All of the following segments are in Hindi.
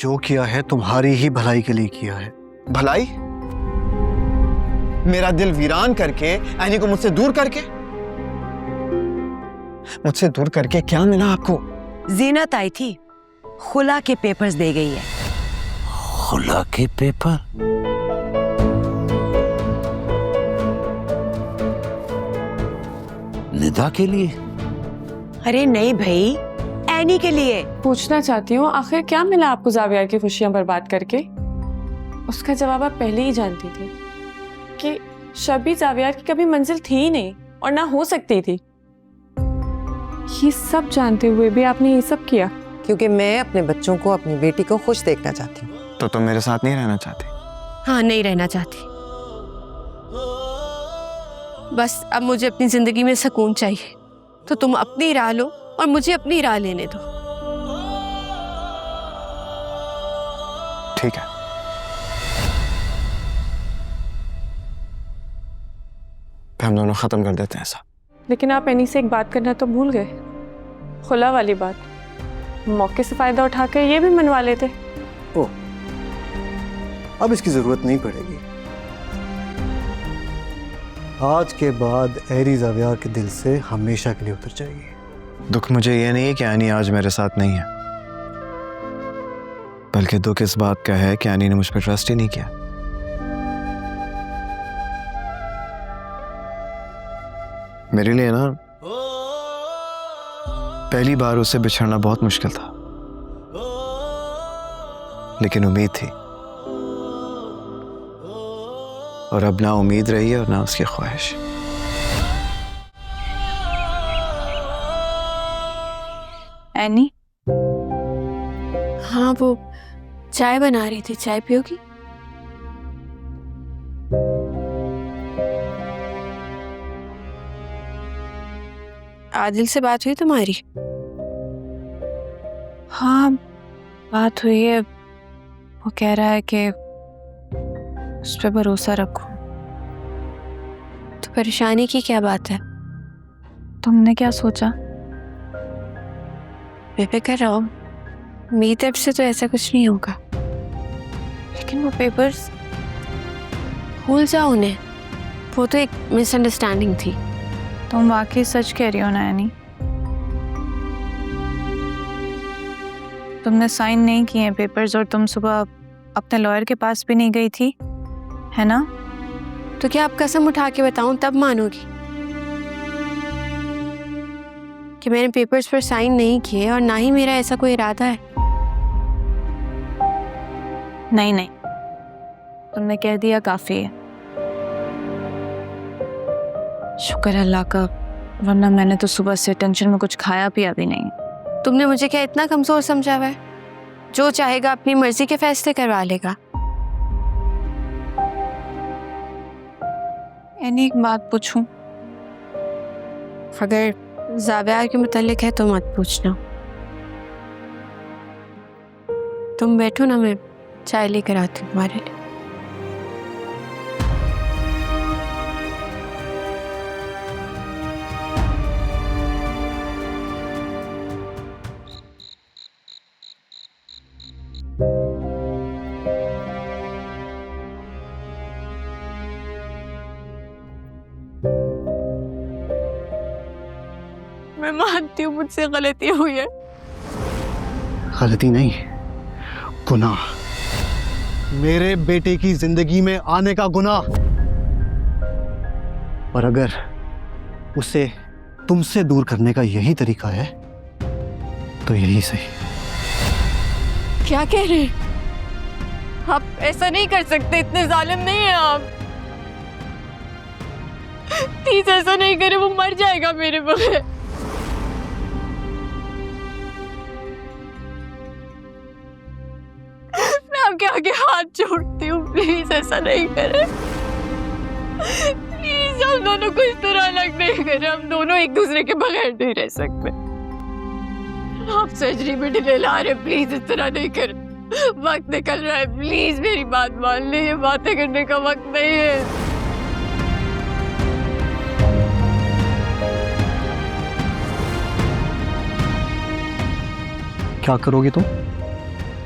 जो किया है तुम्हारी ही भलाई के लिए किया है। भलाई? मेरा दिल वीरान करके, एनी को मुझसे दूर करके? मुझसे दूर करके क्या मिला आपको? जीनत आई थी, खुला के पेपर्स दे गई है। खुला के पेपर? निदा के लिए? अरे नहीं भाई, एनी के लिए। पूछना चाहती हूँ, आखिर क्या मिला आपको जाविया की खुशियां बर्बाद करके? उसका जवाब आप पहले ही जानती थी कि शबी जाविया की कभी मंजिल थी ही नहीं और ना हो सकती थी। ये सब जानते हुए भी आपने ये सब किया क्योंकि मैं अपने बच्चों को, अपनी बेटी को खुश देखना चाहती हूँ। तो तुम मेरे साथ नहीं रहना चाहती? हाँ, नहीं रहना चाहती। बस अब मुझे अपनी जिंदगी में सुकून चाहिए, तो तुम अपनी राह लो और मुझे अपनी राह लेने दो। ठीक है। हम दोनों खत्म कर देते हैं सब। लेकिन आप एनी से एक बात करना तो भूल गए, खुला वाली बात। मौके से फायदा उठाकर ये भी मनवा लेते। ओ, अब इसकी जरूरत नहीं पड़ेगी। आज के बाद एरी जाविया के दिल से हमेशा के लिए उतर जाएगी। दुख मुझे ये नहीं है कि एनी आज मेरे साथ नहीं है, बल्कि दुख इस बात का है कि एनी ने मुझ पर ट्रस्ट ही नहीं किया। मेरे लिए ना पहली बार उससे बिछड़ना बहुत मुश्किल था, लेकिन उम्मीद थी, और अब ना उम्मीद रही है और ना उसकी ख्वाहिश। एनी? हाँ, वो चाय बना रही थी, चाय पियोगी? आदिल से बात हुई तुम्हारी? हाँ, बात हुई है। वो कह रहा है कि उस पर भरोसा रखो। तो परेशानी की क्या बात है? तुमने क्या सोचा? बेफिक्र रहो, मेरी तरफ से तो ऐसा कुछ नहीं होगा। लेकिन वो पेपर्स भूल जाओ उन्हें, वो तो एक मिसअंडरस्टैंडिंग थी। तुम वाकई सच कह रही हो ना एनी? तुमने साइन नहीं किए हैं पेपर्स और तुम सुबह अपने लॉयर के पास भी नहीं गई थी, है ना? तो क्या आप कसम उठा के बताऊं तब मानोगी कि मैंने पेपर्स पर साइन नहीं किए और ना ही मेरा ऐसा कोई इरादा है? नहीं नहीं, तुमने कह दिया काफी है। शुक्र अल्लाह का, वरना मैंने तो सुबह से टेंशन में कुछ खाया पिया भी नहीं। तुमने मुझे क्या इतना कमजोर समझा हुआ है? जो चाहेगा अपनी मर्जी के फैसले करवा लेगा। एनी, एक बात पूछूं? अगर जाविया के मुतालिक है तो मत पूछना। तुम बैठो ना, मैं चाय लेकर आती हूँ तुम्हारे लिए। मैं मानती हूँ मुझसे गलती हुई है। गलती नहीं, गुनाह। मेरे बेटे की जिंदगी में आने का गुनाह। और अगर उसे तुमसे दूर करने का यही तरीका है तो यही सही। क्या कह रहे हैं आप? ऐसा नहीं कर सकते, इतने जालिम नहीं है आप। प्लीज ऐसा नहीं करे, वो मर जाएगा मेरे बगैर। मैं आपके आगे हाथ जोड़ती हूँ, प्लीज ऐसा नहीं करे। प्लीज हम दोनों को इस तरह अलग नहीं करें, हम दोनों एक दूसरे के बगैर नहीं रह सकते। आप सर्जरी में डिले ला रहे, प्लीज इस तरह नहीं करें। वक्त निकल रहा है, प्लीज मेरी बात मान ले, ये बातें करने का वक्त नहीं है। क्या करोगे तुम?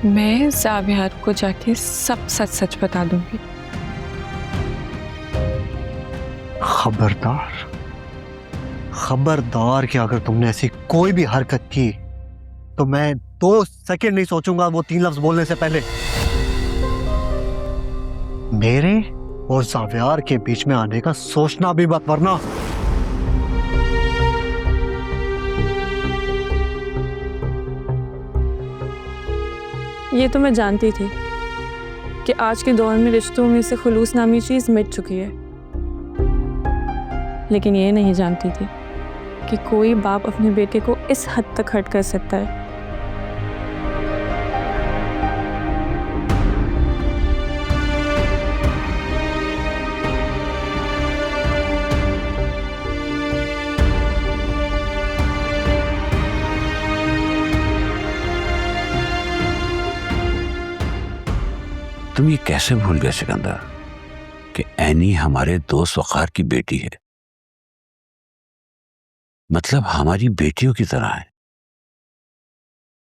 मैं जावियार को जाके सब सच सच बता दूंगी। खबरदार, खबरदार कि अगर तुमने ऐसी कोई भी हरकत की तो मैं 2 सेकंड नहीं सोचूंगा वो 3 लफ्ज बोलने से पहले। मेरे और जावियार के बीच में आने का सोचना भी मत, वरना ये तो मैं जानती थी कि आज के दौर में रिश्तों में से खुलूस नामी चीज़ मिट चुकी है, लेकिन ये नहीं जानती थी कि कोई बाप अपने बेटे को इस हद तक हर्ट कर सकता है। तुम ये कैसे भूल गए सिकंदर कि एनी हमारे दोस्त वकार की बेटी है, मतलब हमारी बेटियों की तरह है।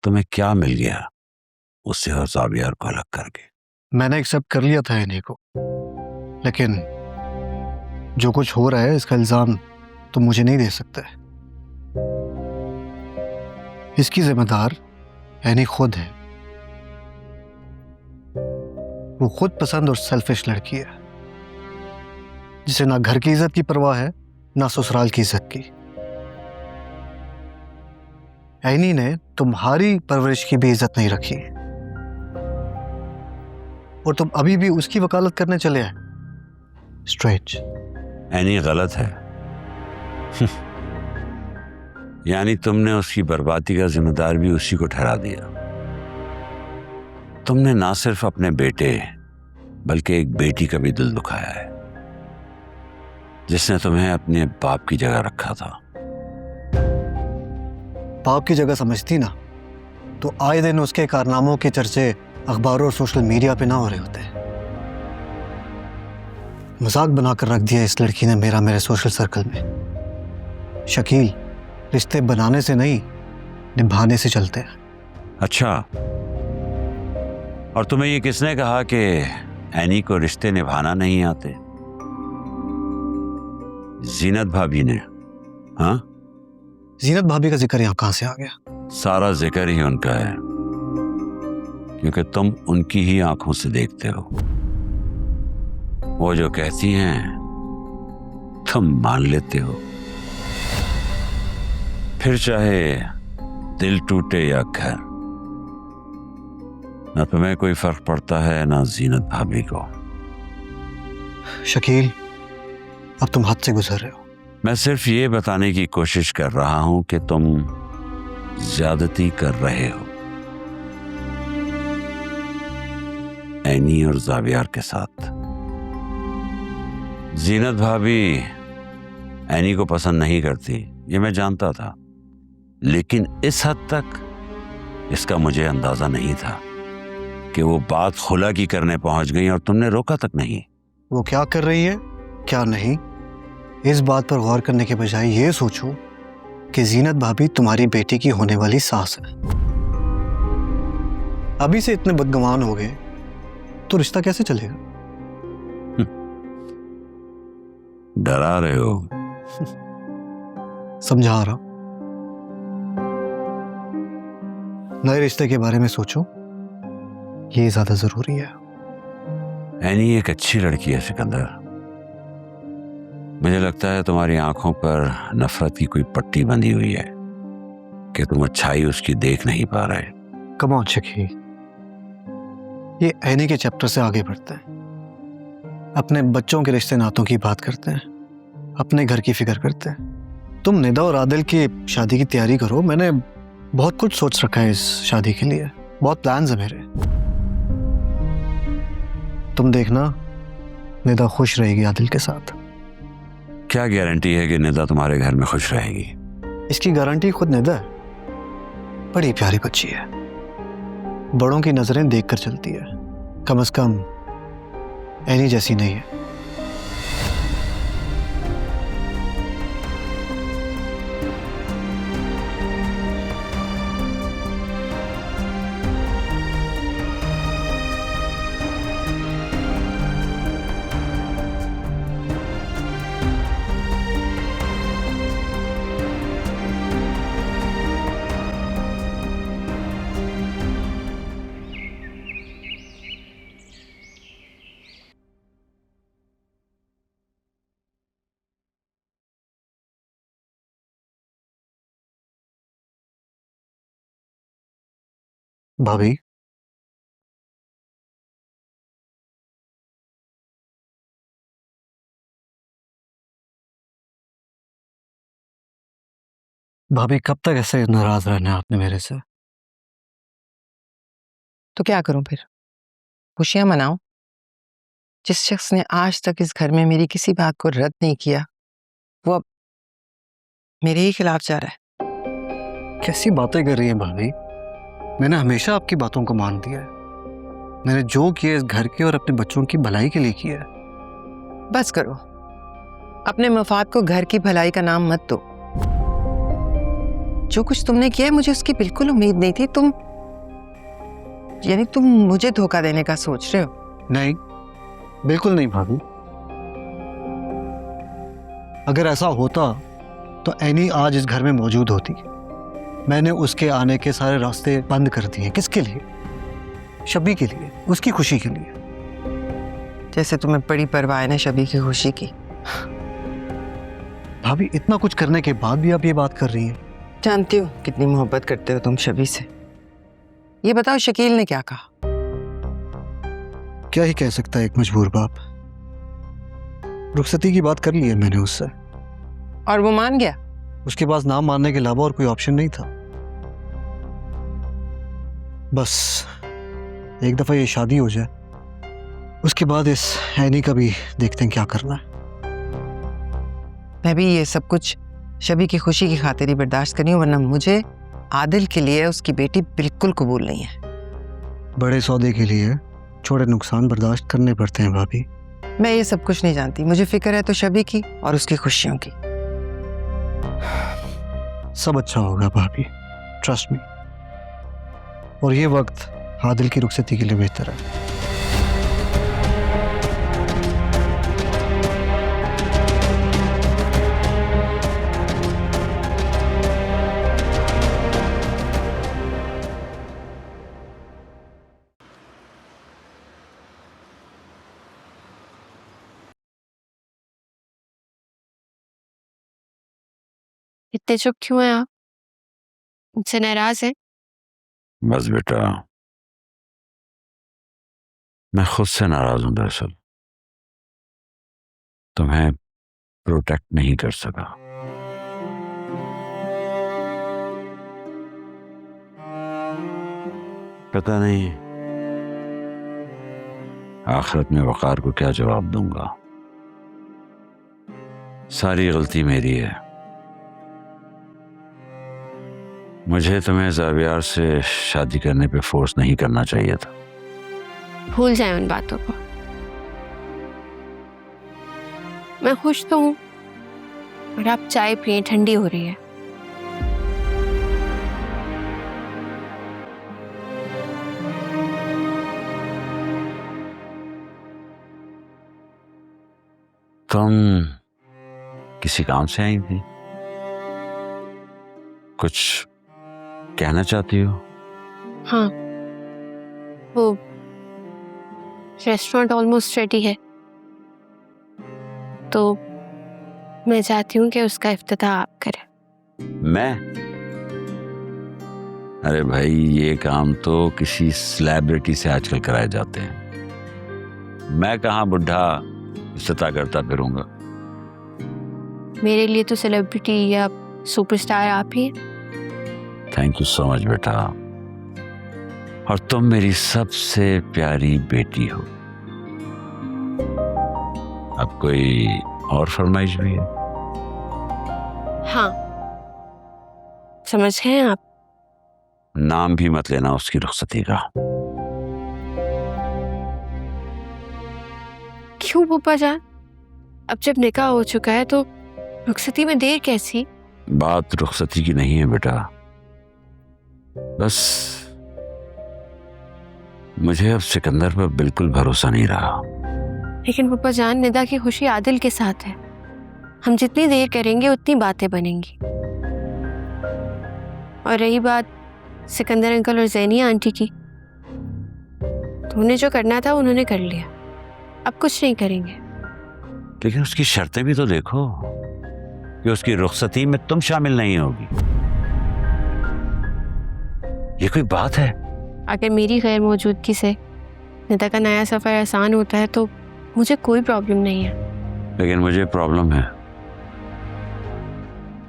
तुम्हें क्या मिल गया उससे और जावियार को अलग करके? मैंने एक्सेप्ट कर लिया था इन्हीं को, लेकिन जो कुछ हो रहा है इसका इल्जाम तुम मुझे नहीं दे सकते। इसकी जिम्मेदार एनी खुद है। वो खुद पसंद और सेल्फिश लड़की है जिसे ना घर की इज्जत की परवाह है ना ससुराल की इज्जत की। एनी ने तुम्हारी परवरिश की भी इज्जत नहीं रखी और तुम अभी भी उसकी वकालत करने चले हैं। स्ट्रेंज। एनी गलत है। यानी तुमने उसकी बर्बादी का जिम्मेदार भी उसी को ठहरा दिया। तुमने ना सिर्फ अपने बेटे बल्कि एक बेटी का भी दिल दुखाया है जिसने तुम्हें अपने बाप की जगह रखा था। बाप की जगह समझती ना तो आए दिन उसके कारनामों के चर्चे अखबारों और सोशल मीडिया पे ना हो रहे होते। मजाक बनाकर रख दिया इस लड़की ने मेरे सोशल सर्कल में। शकील, रिश्ते बनाने से नहीं निभाने से चलते हैं। अच्छा, और तुम्हें ये किसने कहा कि एनी को रिश्ते निभाना नहीं आते? जीनत भाभी ने। हाँ, जीनत भाभी का जिक्र यहाँ कहाँ से आ गया? सारा जिक्र ही उनका है क्योंकि तुम उनकी ही आंखों से देखते हो। वो जो कहती हैं तुम मान लेते हो, फिर चाहे दिल टूटे या घर। ना तुम्हें कोई फर्क पड़ता है ना जीनत भाभी को। शकील, अब तुम हद से गुजर रहे हो। मैं सिर्फ ये बताने की कोशिश कर रहा हूं कि तुम ज्यादती कर रहे हो एनी और जावियार के साथ। जीनत भाभी एनी को पसंद नहीं करती, ये मैं जानता था, लेकिन इस हद तक इसका मुझे अंदाजा नहीं था कि वो बात खुला की करने पहुंच गई और तुमने रोका तक नहीं। वो क्या कर रही है क्या नहीं, इस बात पर गौर करने के बजाय ये सोचो कि जीनत भाभी तुम्हारी बेटी की होने वाली सास है। अभी से इतने बदगुमान हो गए तो रिश्ता कैसे चलेगा? डरा रहे हो? समझा रहा हूं। नए रिश्ते के बारे में सोचो, ये ज्यादा जरूरी है। एनी एक अच्छी लड़की है सिकंदर। मुझे लगता है तुम्हारी आंखों पर नफरत की कोई पट्टी बंधी हुई है कि तुम अच्छाई उसकी देख नहीं पा रहे। कम ऑन शकील, ये एनी के चैप्टर से आगे बढ़ते हैं। अपने बच्चों के रिश्ते नातों की बात करते हैं, अपने घर की फिक्र करते हैं। तुम निदा और आदिल की शादी की तैयारी करो। मैंने बहुत कुछ सोच रखा है इस शादी के लिए, बहुत प्लान्स है मेरे। तुम देखना निदा खुश रहेगी आदिल के साथ। क्या गारंटी है कि निदा तुम्हारे घर में खुश रहेगी? इसकी गारंटी खुद निदा है। बड़ी प्यारी बच्ची है, बड़ों की नजरें देखकर चलती है, कम से कम एनी जैसी नहीं है। भाभी, भाभी कब तक ऐसे नाराज रहना है आपने मेरे से? तो क्या करूं फिर? खुशियां मनाऊं? जिस शख्स ने आज तक इस घर में मेरी किसी बात को रद्द नहीं किया, वो अब मेरे ही खिलाफ जा रहा है। कैसी बातें कर रही हैं भाभी? मैंने हमेशा आपकी बातों को मान दिया है। मैंने जो किया इस घर के और अपने बच्चों की भलाई के लिए किया है। बस करो, अपने मफाद को घर की भलाई का नाम मत दो। जो कुछ तुमने किया है मुझे उसकी बिल्कुल उम्मीद नहीं थी। तुम मुझे धोखा देने का सोच रहे हो? नहीं, बिल्कुल नहीं भाभी। अगर ऐसा होता तो एनी आज इस घर में मौजूद होती। मैंने उसके आने के सारे रास्ते बंद कर दिए। किसके लिए? शबी के लिए, उसकी खुशी के लिए। जैसे तुम्हें बड़ी परवाह है ना शबी की खुशी की। भाभी, इतना कुछ करने के बाद भी आप ये बात कर रही हैं। जानती हूँ कितनी मोहब्बत करते हो तुम शबी से। ये बताओ शकील ने क्या कहा? क्या ही कह सकता है एक मजबूर बाप। रुखसती की बात कर ली है मैंने उससे। और वो मान गया? उसके पास नाम मानने के अलावा और कोई ऑप्शन नहीं था। बस एक दफा ये शादी हो जाए, उसके बाद इस ऐनी का भी देखते हैं क्या करना है। मैं भी ये सब कुछ शबी की खुशी की खातिर ही बर्दाश्त करी हूँ, वरना मुझे आदिल के लिए उसकी बेटी बिल्कुल कबूल नहीं है। बड़े सौदे के लिए छोटे नुकसान बर्दाश्त करने पड़ते हैं भाभी। मैं ये सब कुछ नहीं जानती, मुझे फिक्र है तो शबी की और उसकी खुशियों की। सब अच्छा होगा भाभी, ट्रस्ट मी। और ये वक्त आदिल की रुखसती के लिए बेहतर है। इतने चुप क्यों हैं आप? मुझसे नाराज हैं? बस बेटा, मैं खुद से नाराज हूं। दरअसल तुम्हें प्रोटेक्ट नहीं कर सका। पता नहीं आखिरत में वकार को क्या जवाब दूंगा। सारी गलती मेरी है। मुझे तुम्हें ज़ावियार से शादी करने पे फोर्स नहीं करना चाहिए था। भूल जाए उन बातों को। मैं खुश तो हूं, और आप चाय पिए, ठंडी हो रही है। तुम किसी काम से आई थी? कुछ कहना चाहती हो? हाँ, वो रेस्टोरेंट ऑलमोस्ट रेडी है, तो मैं चाहती हूँ कि उसका इफ्तिताह आप करें। मैं? अरे भाई, ये काम तो किसी सेलिब्रिटी से आजकल कराए जाते हैं। मैं कहाँ बुढ़ा इफ्तिताह करता फिरूंगा। मेरे लिए तो सेलिब्रिटी या सुपरस्टार आप ही हैं। थैंक यू सो मच बेटा। और तुम मेरी सबसे प्यारी बेटी हो। अब कोई और फरमाइश भी है? हाँ, समझ गए आप? नाम भी मत लेना उसकी रुखसती का। क्यों पप्पा जान? अब जब निकाह हो चुका है तो रुखसती में देर कैसी? बात रुखसती की नहीं है बेटा, बस मुझे अब सिकंदर पर बिल्कुल भरोसा नहीं रहा। लेकिन पप्पा जान, निदा की खुशी आदिल के साथ है। हम जितनी देर करेंगे उतनी बातें बनेंगी। और रही बात सिकंदर अंकल और ज़ैनिया आंटी की, तो उन्हें जो करना था उन्होंने कर लिया, अब कुछ नहीं करेंगे। लेकिन उसकी शर्तें भी तो देखो कि उसकी रुखसती में तुम शामिल नहीं होगी। ये कोई बात है? अगर मेरी गैर मौजूदगी से निदा का नया सफ़र आसान होता है तो मुझे कोई प्रॉब्लम नहीं है। लेकिन मुझे प्रॉब्लम है।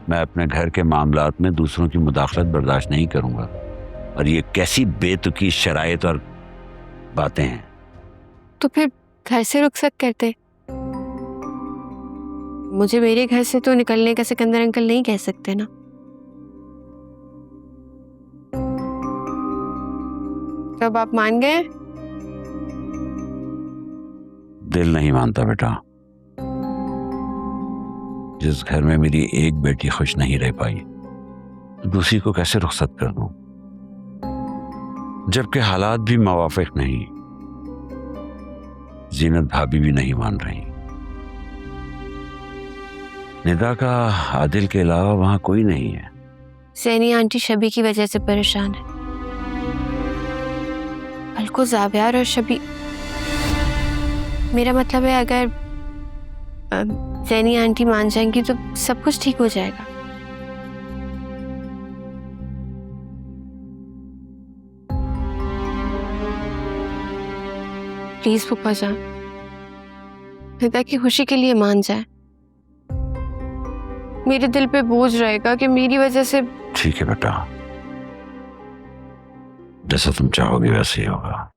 मैं अपने घर के मामलात में दूसरों की मुदाखलत बर्दाश्त नहीं करूंगा। और ये कैसी बेतुकी शराइत और बातें हैं। तो फिर घर से रुखसत करते। मुझे मेरे घर से तो निकलने का सिकंदर अंकल नहीं कह सकते ना। कब आप मान गए? दिल नहीं मानता बेटा। जिस घर में मेरी एक बेटी खुश नहीं रह पाई तो दूसरी को कैसे रुखसत कर दूं, जबकि हालात भी मुवाफिक नहीं। जीनत भाभी भी नहीं मान रही। निदा का आदिल के अलावा वहां कोई नहीं है। सैनी आंटी शबी की वजह से परेशान है। कल को जावियार और शबी, मेरा मतलब है अगर सैनी आंटी मान जाएंगी तो सब कुछ ठीक हो जाएगा। प्लीज फूफा जान, निदा की खुशी के लिए मान जाए। मेरे दिल पे बोझ रहेगा कि मेरी वजह से। ठीक है बेटा, जैसा तुम चाहोगे वैसे ही होगा।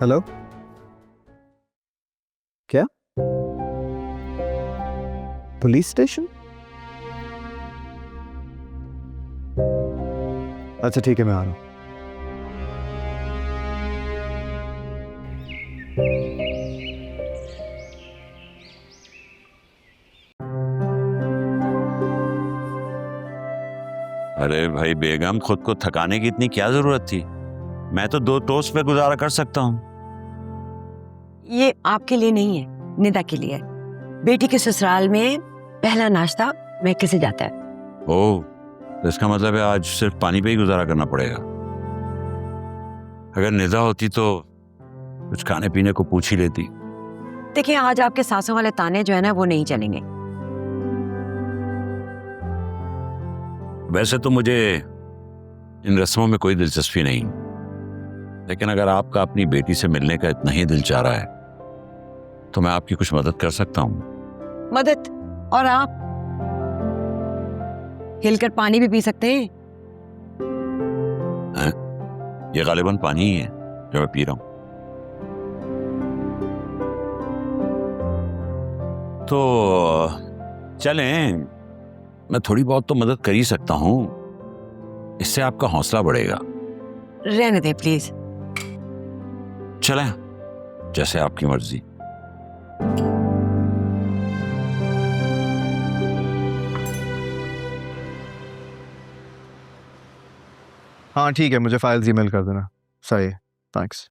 हेलो, क्या? Police station? अच्छा ठीक है, मैं आ रहा हूँ। अरे भाई बेगम, खुद को थकाने की इतनी क्या जरूरत थी? मैं तो 2 टोस्ट पे गुजारा कर सकता हूँ। ये आपके लिए नहीं है, निदा के लिए। बेटी के ससुराल में पहला नाश्ता मैके से जाता है। ओह, तो इसका मतलब है आज सिर्फ पानी पे ही गुजारा करना पड़ेगा। अगर निदा होती तो कुछ खाने पीने को पूछ ही लेती। देखिए, आज आपके सासों वाले ताने जो है ना वो नहीं चलेंगे। वैसे तो मुझे इन रस्मों में कोई दिलचस्पी नहीं, लेकिन अगर आपका अपनी बेटी से मिलने का इतना ही दिल चाह रहा है तो मैं आपकी कुछ मदद कर सकता हूँ। मदद? और आप हिलकर पानी भी पी सकते हैं। ये गालिबन पानी ही है जो मैं पी रहा हूँ। तो चलें, मैं थोड़ी बहुत तो मदद कर ही सकता हूँ। इससे आपका हौसला बढ़ेगा। रहने दे प्लीज। चलें, जैसे आपकी मर्जी। हाँ ठीक है, मुझे फाइल्स ईमेल कर देना। सही, थैंक्स।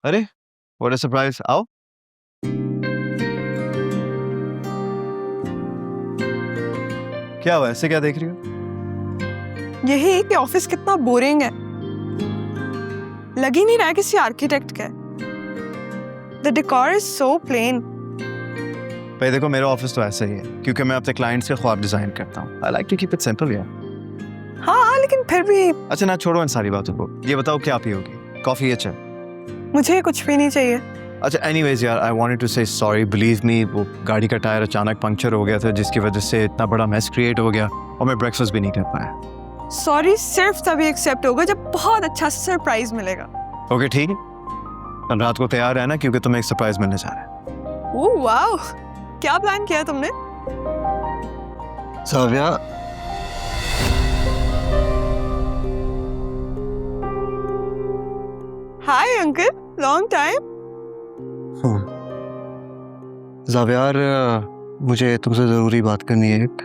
अरे व्हाट अ सरप्राइज। आओ। क्या हुआ, ऐसे क्या देख रही हो? यही कि ऑफिस कितना बोरिंग है। लग ही नहीं रहा है किसी आर्किटेक्ट का। The decor is so plain. भाई देखो, मेरा ऑफिस तो ऐसा ही है क्योंकि मैं अपने क्लाइंट्स के ख्वाब डिजाइन करता हूँ। I like to keep it simple यार। हाँ लेकिन फिर भी। अच्छा ना, छोड़ो इन सारी बातों को। ये बताओ क्या पियोगी, कॉफी या चाय? मुझे कुछ भी नहीं चाहिए। अच्छा एनीवेज यार, आई वांटेड टू से सॉरी, बिलीव मी, वो गाड़ी का टायर अचानक पंक्चर हो गया था जिसकी वजह से इतना बड़ा मेस क्रिएट हो गया और मैं ब्रेकफास्ट भी नहीं कर पाया। सॉरी सिर्फ तभी एक्सेप्ट होगा जब बहुत अच्छा सरप्राइज मिलेगा। ओके ठीक है, कल रात को तैयार रहना क्योंकि तुम्हें एक सरप्राइज मिलने जा रहा है। ओह वाओ, क्या प्लान किया तुमने? Saviya, hi uncle, long time. Javier, मुझे तुमसे जरूरी बात करनी है एक।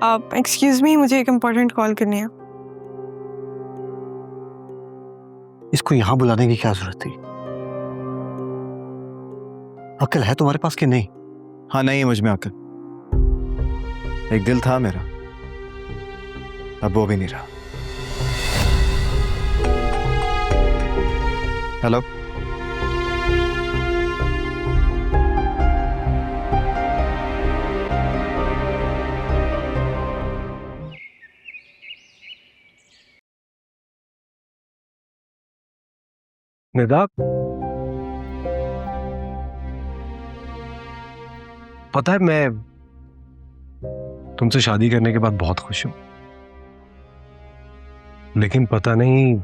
आप एक्सक्यूज मी, मुझे एक इम्पोर्टेंट कॉल करनी है। इसको यहाँ बुलाने की क्या जरूरत थी? अक्ल है तुम्हारे पास कि नहीं? हाँ, नहीं है मुझ में आकर। एक दिल था मेरा, अब वो भी नहीं रहा। हेलो, निदा, पता है मैं तुमसे शादी करने के बाद बहुत खुश हूं, लेकिन पता नहीं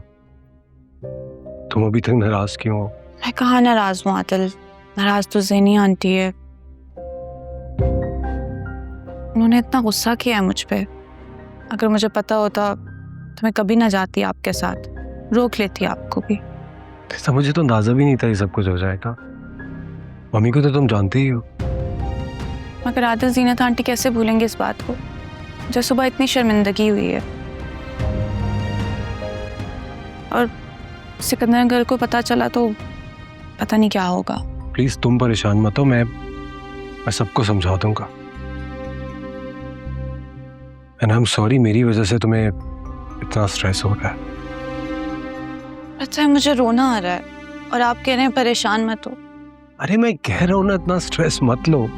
तुम अभी तक नाराज क्यों हो। मैं कहाँ नाराज हूँ आदिल, नाराज तो ज़ेनी आंटी है। उन्होंने इतना गुस्सा किया है मुझ पे। अगर मुझे पता होता तो मैं कभी ना जाती आपके साथ, रोक लेती आपको भी। ऐसा मुझे तो अंदाजा भी नहीं था ये सब कुछ हो जाएगा। मम्मी को तो तुम जानती ही हो। मगर आदिल, ज़ीनत आंटी कैसे भूलेंगे इस बात को, जो सुबह इतनी शर्मिंदगी हुई है। और सिकंदर अंकल को पता चला तो पता नहीं क्या होगा। प्लीज तुम परेशान मत हो, मैं सबको समझा दूंगा। एंड आई एम सॉरी, मेरी वजह से तुम्हें इतना स्ट्रेस हो रहा है। अच्छा, मुझे रोना आ रहा है और आप कह रहे हैं परेशान मत हो। अरे मैं कह रहा हूं ना, इतना स्ट्रेस मत लो।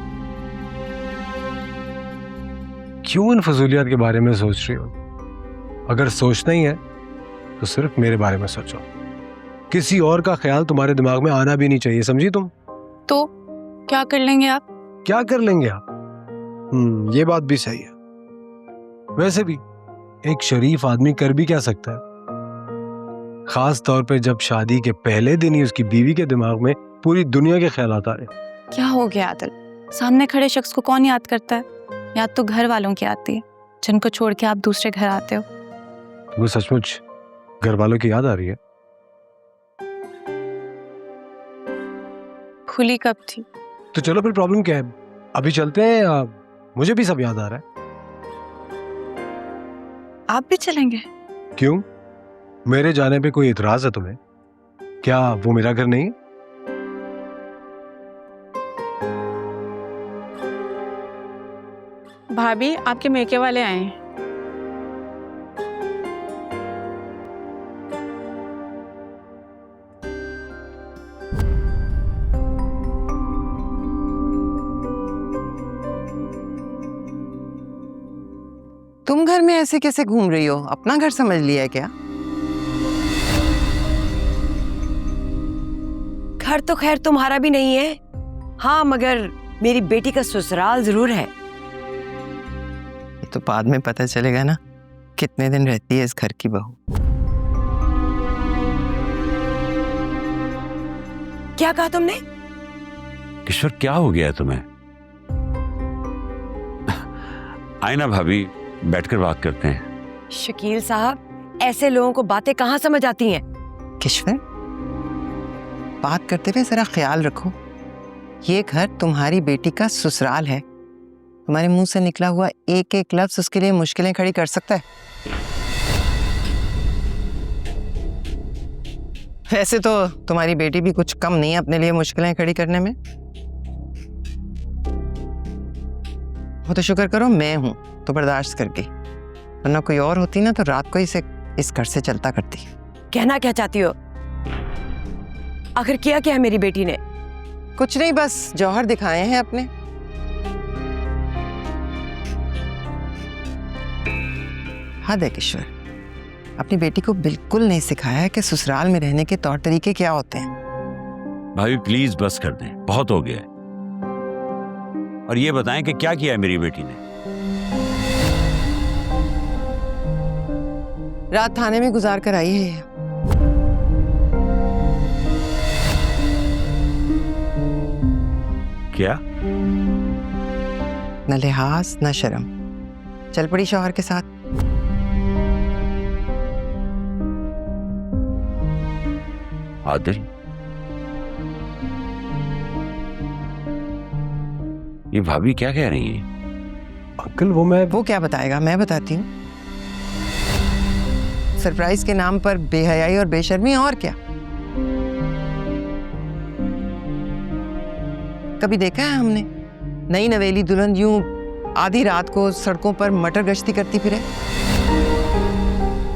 क्यों इन फजूलियात के बारे में सोच रही हो? अगर सोचना ही है तो सिर्फ मेरे बारे में सोचो। किसी और का ख्याल तुम्हारे दिमाग में आना भी नहीं चाहिए, समझी तुम? तो क्या कर लेंगे आप? क्या कर लेंगे आप? ये बात भी सही है। वैसे भी एक शरीफ आदमी कर भी क्या सकता है, खास तौर पे जब शादी के पहले दिन ही उसकी बीवी के दिमाग में पूरी दुनिया के ख्यालात आ रहे। क्या हो गया आदिल? सामने खड़े शख्स को कौन याद करता है? याद तो घर वालों की आती है, जिनको छोड़ के आप दूसरे घर आते हो। तुम्हें सचमुच घर वालों की याद आ रही है? खुली कब थी? तो चलो फिर, प्रॉब्लम क्या है? अभी चलते हैं। मुझे भी सब याद आ रहा है। आप भी चलेंगे? क्यों, मेरे जाने पे कोई इतराज है तुम्हें? क्या वो मेरा घर नहीं है? भाभी, आपके मेके वाले आए हैं। तुम घर में ऐसे कैसे घूम रही हो? अपना घर समझ लिया है क्या? घर तो खैर तुम्हारा भी नहीं है, हाँ, मगर मेरी बेटी का ससुराल जरूर है। ये तो बाद में पता चलेगा ना कितने दिन रहती है इस घर की बहू। क्या कहा तुमने? किशोर, क्या हो गया है तुम्हें? आए ना भाभी, बैठकर बात करते हैं। शकील साहब, ऐसे लोगों को बातें कहाँ समझ आती हैं? किश्वर, बात करते हुए जरा ख्याल रखो, ये घर तुम्हारी बेटी का ससुराल है। तुम्हारे मुंह से निकला हुआ एक एक लफ्ज उसके लिए मुश्किलें खड़ी कर सकता है। वैसे तो तुम्हारी बेटी भी कुछ कम नहीं है अपने लिए मुश्किलें खड़ी करने में। वो तो शुक्र करो मैं हूं तो बर्दाश्त करके, वरना कोई और होती ना तो रात को इसे इस घर से चलता करती। कहना क्या चाहती हो? आखिर किया क्या है मेरी बेटी ने? कुछ नहीं, बस जौहर दिखाए हैं अपने। हाँ किशोर, अपनी बेटी को बिल्कुल नहीं सिखाया है कि ससुराल में रहने के तौर तरीके क्या होते हैं। भाभी प्लीज बस कर दें, बहुत हो गया है। और ये बताएं कि क्या किया है मेरी बेटी ने? रात थाने में गुजार कर आई है। क्या? न लिहाज न शर्म, चल पड़ी शौहर के साथ। आदिल, ये भाभी क्या कह रही है? अंकल वो क्या बताएगा, मैं बताती हूँ। सरप्राइज के नाम पर बेहयाई और बेशर्मी, और क्या? कभी देखा है हमने नई नवेली दुल्हन यूं आधी रात को सड़कों पर मटर गश्ती करती फिरे,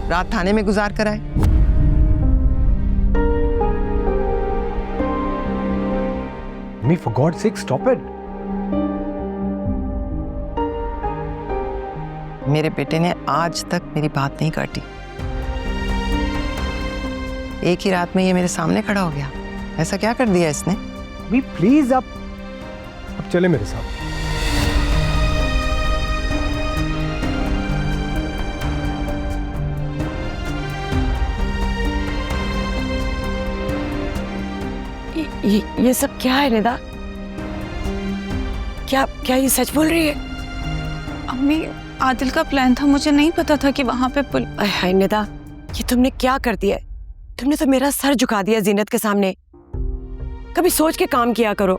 रात थाने में गुजार कर आए। Me, for God's sake, stop it. मेरे बेटे ने आज तक मेरी बात नहीं काटी। एक ही रात में ये मेरे सामने खड़ा हो गया। ऐसा क्या कर दिया इसने? Me, please, अब चले मेरे साथ। ये सब क्या है निदा? क्या क्या ये सच बोल रही है? अम्मी, आदिल का प्लान था, मुझे नहीं पता था कि वहां पे हाय निदा, ये तुमने क्या कर दिया है? तुमने तो मेरा सर झुका दिया जीनत के सामने। कभी सोच के काम किया करो।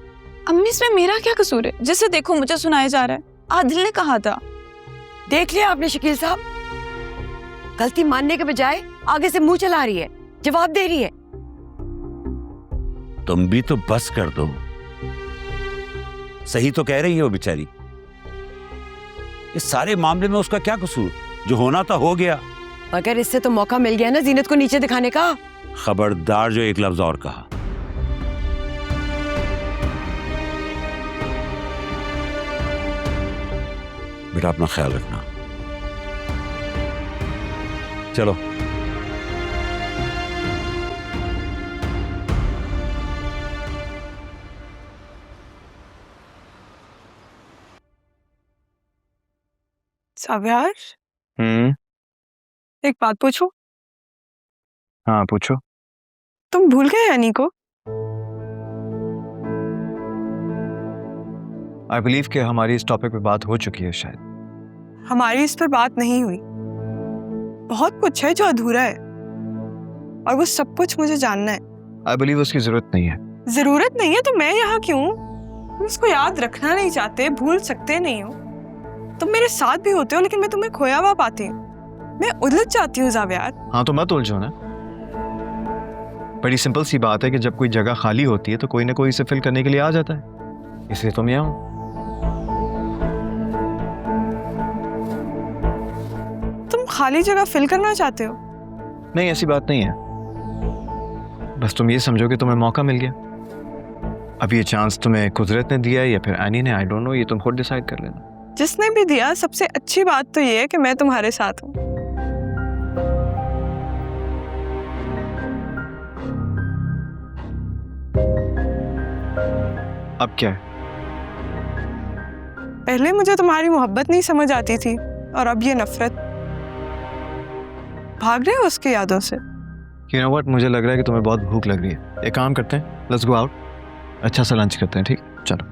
अम्मी, इसमें मेरा क्या कसूर है? जैसे देखो मुझे सुनाया जा रहा है, आदिल ने कहा था। देख लिया आपने शकील साहब, गलती मानने के बजाय आगे से मुंह चला रही है, जवाब दे रही है। तुम भी तो बस कर दो। सही तो कह रही है वो बेचारी। इस सारे मामले में उसका क्या कसूर? जो होना था हो गया। मगर इससे तो मौका मिल गया ना जीनत को नीचे दिखाने का। खबरदार जो एक लफ्ज और कहा। बेटा अपना ख्याल रखना। चलो। साव्यार, एक बात पूछूं? हाँ पूछो। तुम भूल गए यानी को? आई बिलीव कि हमारी इस टॉपिक पे बात हो चुकी है शायद। हमारी इस पर बात नहीं हुई। बहुत कुछ है जो अधूरा है और वो सब कुछ मुझे जानना है। आई बिलीव उसकी जरूरत नहीं है। जरूरत नहीं है तो मैं यहाँ क्यों? तुम इसको याद रखना नहीं चाहते, भूल सकते नहीं हो। तुम मेरे साथ भी होते हो लेकिन मैं तुम्हें खोया हुआ पाती हूँ। मैं उलझ जाती हूँ जावियार। हाँ तो मत उलझो ना। बड़ी सिंपल सी बात है कि जब कोई जगह खाली होती है तो कोई ना कोई इसे फिल करने के लिए आ जाता है, इसलिए तुम यहाँ हो। तुम खाली जगह फिल करना चाहते हो? नहीं ऐसी बात नहीं है, बस तुम ये समझो कि तुम्हें मौका मिल गया। अब ये चांस तुम्हें कुदरत ने दिया है या फिर एनी ने, आई डोंट नो, ये तुम खुद डिसाइड कर लेना। जिसने भी दिया, सबसे अच्छी बात तो ये है कि मैं तुम्हारे साथ हूँ। अब क्या है? पहले मुझे तुम्हारी मोहब्बत नहीं समझ आती थी और अब ये नफरत। भाग रहे हो उसकी यादों से? You know what, मुझे लग रहा है कि तुम्हें बहुत भूख लग रही है। एक काम करते हैं, लेट्स गो आउट, अच्छा सा लंच करते हैं, ठीक? चलो।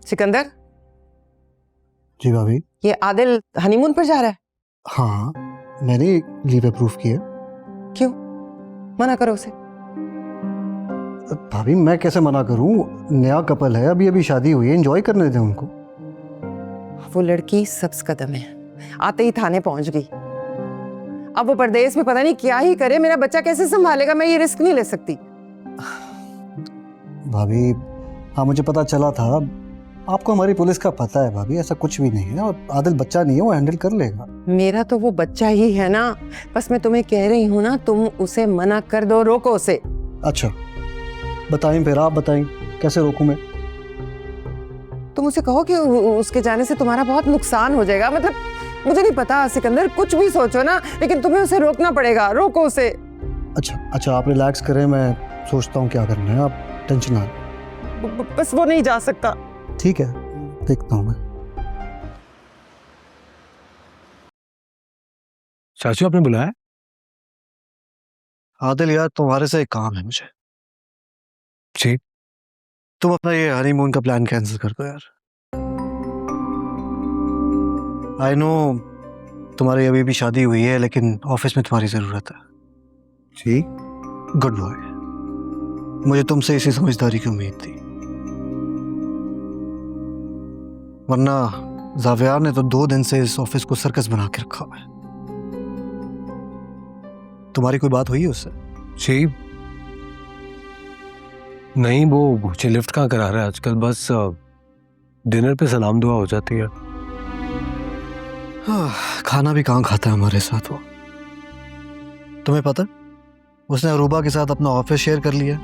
सिकंदर, जी भाभी। ये आदिल हनीमून पर जा रहा है? हाँ, मैंने लीव अप्रूव किया। क्यों? मना करो उसे। भाभी मैं कैसे मना करूं? नया कपल है, अभी अभी शादी हुई है, एंजॉय करने दें उनको। वो लड़की सब्ज कदम है, आते ही थाने पहुंच गई। अब वो परदेश में पता नहीं क्या ही करे, मेरा बच्चा कैसे संभालेगा? मैं ये रिस्क नहीं ले सकती। भाभी हाँ मुझे पता चला था, आपको हमारी पुलिस का पता है भाभी, ऐसा कुछ भी नहीं है। और आदिल बच्चा नहीं है, वो हैंडल कर लेगा। मेरा तो वो बच्चा ही है ना, बस मैं तुम्हें कह रही हूँ ना, तुम उसे मना कर दो, रोको उसे। अच्छा बताएं, फिर आप बताएं कैसे रोकूं मैं? तुम उसे कहो कि उसके जाने से तुम्हारा बहुत नुकसान हो जाएगा। मतलब मुझे नहीं पता सिकंदर, कुछ भी सोचो ना, लेकिन तुम्हें उसे रोकना पड़ेगा, रोको उसे। अच्छा आप रिलैक्स करें, मैं सोचता हूँ क्या करना है, आप टेंशन ना। बस वो नहीं जा सकता। ठीक है, देखता हूँ मैं। चाचू आपने बुलाया? आदिल यार तुम्हारे से एक काम है मुझे। जी। तुम अपना ये हनीमून का प्लान कैंसिल कर दो यार। आई नो तुम्हारी अभी भी शादी हुई है, लेकिन ऑफिस में तुम्हारी जरूरत है। जी। गुड बॉय, मुझे तुमसे इसी समझदारी की उम्मीद थी, वरना जावियार ने तो 2 दिन से इस ऑफिस को सर्कस बना के रखा हुआ है। तुम्हारी कोई बात हुई है उससे? जी, नहीं, वो मुझे लिफ्ट कहाँ करा रहा है आजकल, बस डिनर पे सलाम दुआ हो जाती है। हाँ, खाना भी कहाँ खाता है हमारे साथ वो। तुम्हें पता है, उसने अरूबा के साथ अपना ऑफिस शेयर कर लिया।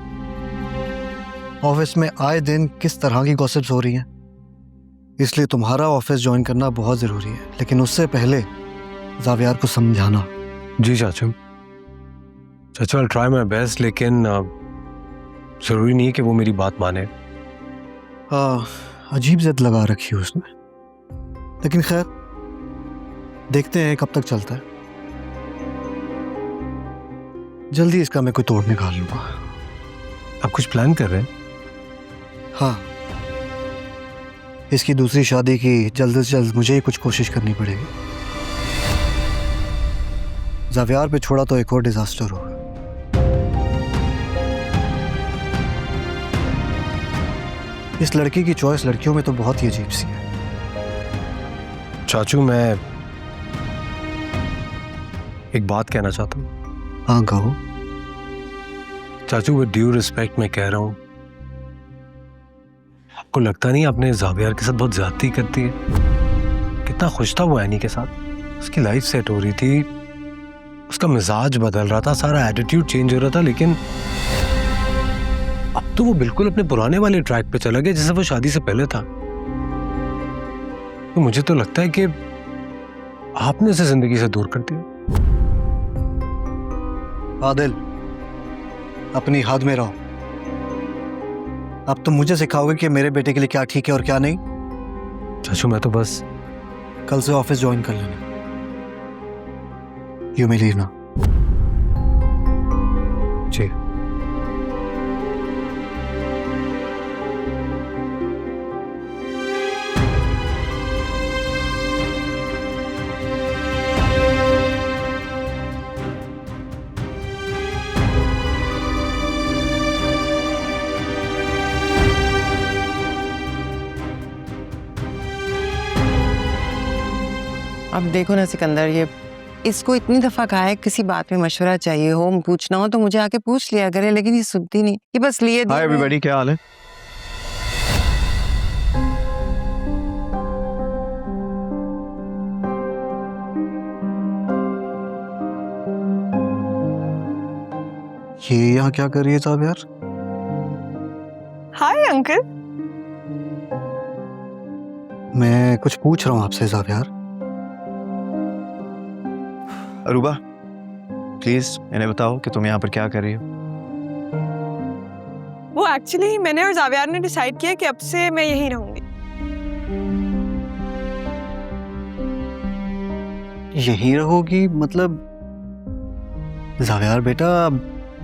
ऑफिस में आए दिन किस तरह की गॉसिप्स हो रही हैं, इसलिए तुम्हारा ऑफिस ज्वाइन करना बहुत ज़रूरी है, लेकिन उससे पहले जावियार को समझाना। जी चाचू, चाचू आई ट्राई माई बेस्ट, लेकिन ज़रूरी नहीं है कि वो मेरी बात माने। अजीब जिद लगा रखी है उसने, लेकिन खैर देखते हैं कब तक चलता है। जल्दी इसका मैं कोई तोड़ निकाल लूंगा। आप कुछ प्लान कर रहे हैं? हाँ, इसकी दूसरी शादी की जल्द से जल्द मुझे ही कुछ कोशिश करनी पड़ेगी। जावियार पे छोड़ा तो एक और डिजास्टर होगा। इस लड़की की चॉइस लड़कियों में तो बहुत ही अजीब सी है। चाचू मैं एक बात कहना चाहता हूँ। हाँ कहो। चाचू विद ड्यू रिस्पेक्ट मैं कह रहा हूँ, आपको लगता नहीं आपने जावियार के साथ बहुत ज्यादती करती है? कितना खुश था वो एनी के साथ, उसकी लाइफ सेट हो रही थी, उसका मिजाज बदल रहा था, सारा एटीट्यूड चेंज हो रहा था, लेकिन अब तो वो बिल्कुल अपने पुराने वाले ट्रैक पे चला गया जैसे वो शादी से पहले था। तो मुझे तो लगता है कि आपने उसे जिंदगी से दूर कर दिया। आदिल, अपनी हद में रहो। अब तुम मुझे सिखाओगे कि मेरे बेटे के लिए क्या ठीक है और क्या नहीं। चाचू मैं तो बस कल से ऑफिस ज्वाइन कर लेना। यू मे लीव ना। जी। अब देखो ना सिकंदर, ये इसको इतनी दफा कहा है किसी बात में मशवरा चाहिए हो, पूछना हो तो मुझे आके पूछ लिया करे, लेकिन ये सुनती नहीं, ये बस लिए हाय एवरीबॉडी, क्या हाल है? ये यहाँ क्या कर रही है साहब यार? Hi uncle. मैं कुछ पूछ रहा हूँ आपसे साहब यार। अरूबा प्लीज इन्हें बताओ कि तुम यहाँ पर क्या कर रही हो। वो एक्चुअली मैंने और जावियार ने डिसाइड किया कि अब से मैं यहीं रहूंगी। यहीं रहोगी मतलब? जावियार बेटा,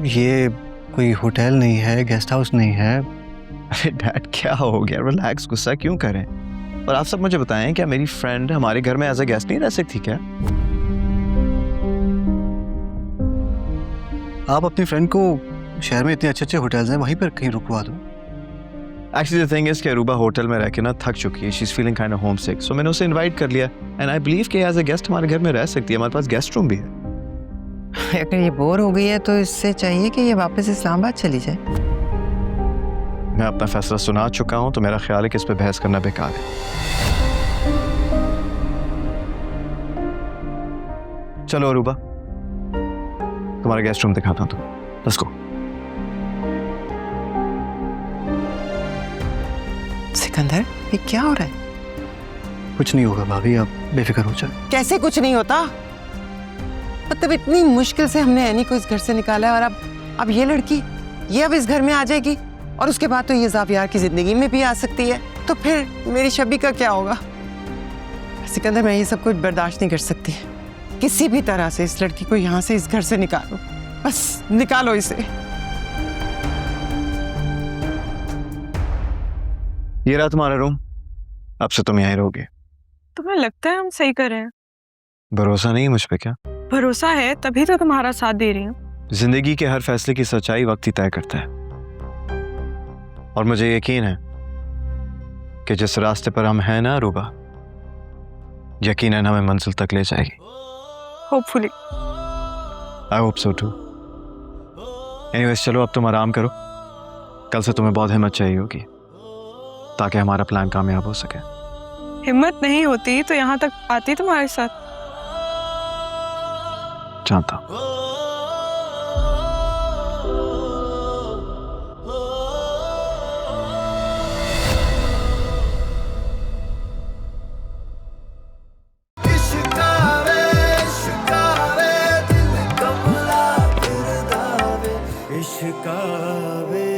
ये कोई होटल नहीं है, गेस्ट हाउस नहीं है। अरे डैड क्या हो गया, रिलैक्स, गुस्सा क्यों करें। और आप सब मुझे बताएं, क्या मेरी फ्रेंड हमारे घर में एज अ गेस्ट नहीं रह सकती क्या? आप अपनी फ्रेंड को शहर में इतने अच्छे अच्छे होटल्स हैं, वहीं पर कहीं रुकवा दो। एक्चुअली द थिंग इज कि अरूबा होटल में रह के ना थक चुकी है, she is feeling kind of homesick, so मैंने उसे इनवाइट कर लिया एंड आई बिलीव कि एज अ गेस्ट हमारे घर में रह सकती है, हमारे पास गेस्ट रूम भी है। अगर ये बोर हो गई है तो इससे चाहिए कि ये वापस इस्लामाबाद चली जाए। मैं अपना फैसला सुना चुका हूं, तो मेरा ख्याल है कि इस पे बहस करना बेकार है। चलो अरूबा, तुम्हारा गेस्ट रूम दिखाता हूं, तुम लेट्स गो। सिकंदर ये क्या हो रहा है? कुछ नहीं होगा भाभी, आप बेफिक्र हो जाए। कैसे कुछ नहीं होता? मतलब इतनी मुश्किल से हमने एनी को इस घर से निकाला है, और अब ये लड़की ये अब इस घर में आ जाएगी, और उसके बाद तो ये जावियार की जिंदगी में भी आ सकती है, तो फिर मेरी शबी का क्या होगा? सिकंदर मैं ये सब कुछ बर्दाश्त नहीं कर सकती, किसी भी तरह से इस लड़की को यहाँ से इस घर से निकालो, बस निकालो इसे। ये रहा तुम्हारा रूम, अब से तुम यहीं रहोगे। तुम्हें लगता है हम सही कर रहे हैं? भरोसा नहीं है मुझ पे क्या? भरोसा है, तभी तो तुम्हारा साथ दे रही हूँ। जिंदगी के हर फैसले की सच्चाई वक्त ही तय करता है, और मुझे यकीन है कि जिस रास्ते पर हम हैं ना अरूबा, यकीनन हमें मंजिल तक ले जाएगी। Hopefully. I hope so too. Anyways चलो अब तुम आराम करो, कल से तुम्हें बहुत हिम्मत चाहिए होगी ताकि हमारा प्लान कामयाब हो सके। हिम्मत नहीं होती तो यहाँ तक आती तुम्हारे साथ। जानता हूं। इश्कावे